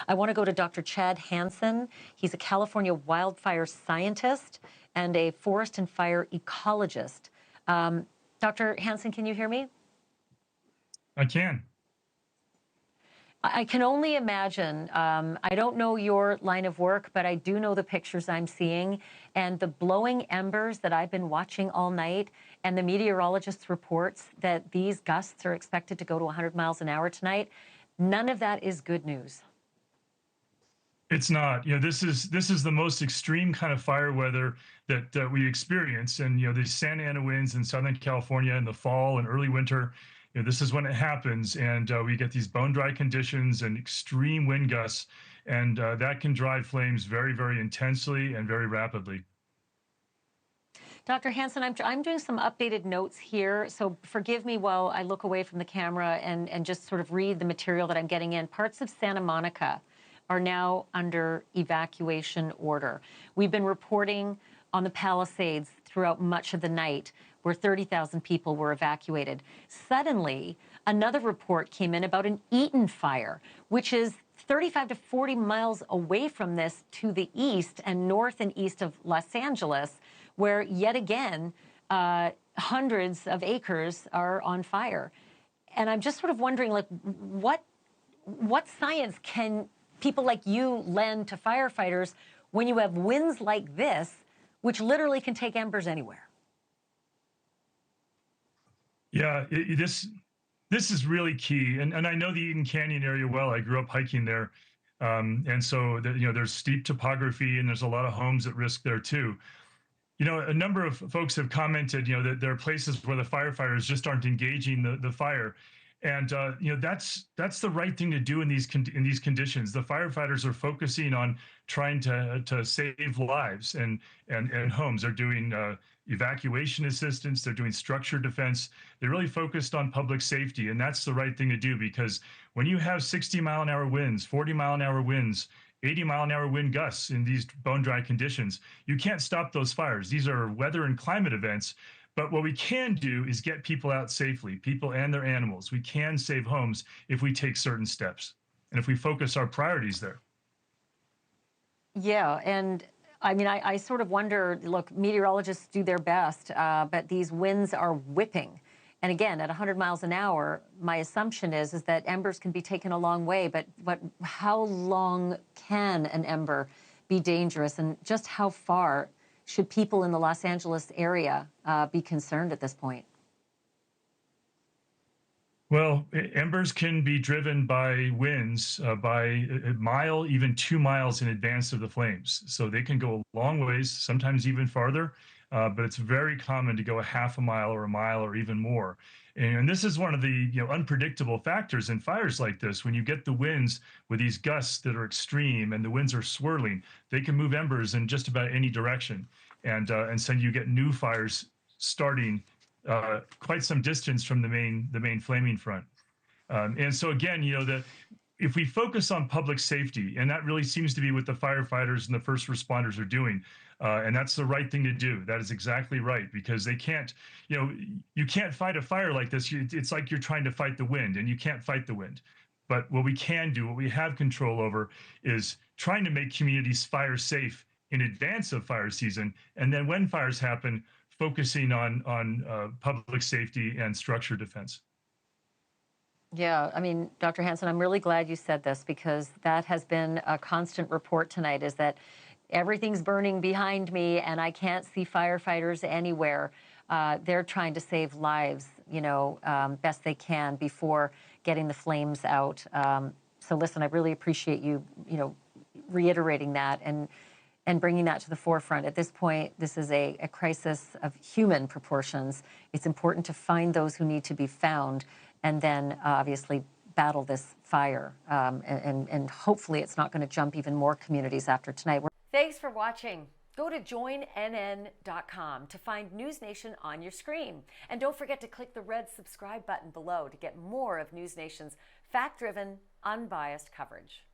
I want to go to Dr. Chad Hanson. He's a California wildfire scientist and a forest and fire ecologist. Dr. Hanson, can you hear me? I can. I can only imagine. I don't know your line of work, but I do know the pictures I'm seeing and the blowing embers that I've been watching all night, and the meteorologists' reports that these gusts are expected to go to 100 miles an hour tonight. None of that is good news. It's not. This is the most extreme kind of fire weather that we experience, and these Santa Ana winds in Southern California in the fall and early winter. This is when it happens, and we get these bone-dry conditions and extreme wind gusts, and that can drive flames very, very intensely and very rapidly. Dr. Hanson, I'm doing some updated notes here, so forgive me while I look away from the camera and just sort of read the material that I'm getting in. Parts of Santa Monica are now under evacuation order. We've been reporting on the Palisades throughout much of the night, where 30,000 people were evacuated. Suddenly, another report came in about an Eaton fire, which is 35 to 40 miles away from this to the east and north and east of Los Angeles, where yet again, hundreds of acres are on fire. And I'm just sort of wondering, like, what science can people like you lend to firefighters when you have winds like this, which literally can take embers anywhere? Yeah, this is really key, and I know the Eden Canyon area well. I grew up hiking there, and so there's steep topography, and there's a lot of homes at risk there too. A number of folks have commented, that there are places where the firefighters just aren't engaging the fire, and that's the right thing to do in these conditions. The firefighters are focusing on trying to save lives and homes. They're doing evacuation assistance. They're doing structure defense. They're really focused on public safety, and that's the right thing to do, because when you have 60-mile-an-hour winds, 40-mile-an-hour winds, 80-mile-an-hour wind gusts in these bone-dry conditions, you can't stop those fires. These are weather and climate events. But what we can do is get people out safely, people and their animals. We can save homes if we take certain steps and if we focus our priorities there. Yeah, and I mean, I sort of wonder, look, meteorologists do their best, but these winds are whipping. And again, at 100 miles an hour, my assumption is that embers can be taken a long way, but how long can an ember be dangerous, and just how far should people in the Los Angeles area be concerned at this point? Well, embers can be driven by winds by a mile, even 2 miles in advance of the flames. So they can go a long ways, sometimes even farther, but it's very common to go a half a mile or even more. And this is one of the unpredictable factors in fires like this. When you get the winds with these gusts that are extreme and the winds are swirling, they can move embers in just about any direction. And so you get new fires starting quite some distance from the main flaming front. And so again, if we focus on public safety, and that really seems to be what the firefighters and the first responders are doing, and that's the right thing to do. That is exactly right, because they can't, you can't fight a fire like this. It's like you're trying to fight the wind, and you can't fight the wind. But what we can do, what we have control over, is trying to make communities fire safe in advance of fire season, and then when fires happen, focusing on public safety and structure defense. Yeah, I mean, Dr. Hanson, I'm really glad you said this, because that has been a constant report tonight, is that everything's burning behind me and I can't see firefighters anywhere. They're trying to save lives, best they can before getting the flames out. So listen, I really appreciate you, reiterating that and bringing that to the forefront. At this point, this is a crisis of human proportions. It's important to find those who need to be found, and then obviously battle this fire. And hopefully it's not going to jump even more communities after tonight. Thanks for watching. Go to joinnn.com to find NewsNation on your screen. And don't forget to click the red subscribe button below to get more of NewsNation's fact-driven, unbiased coverage.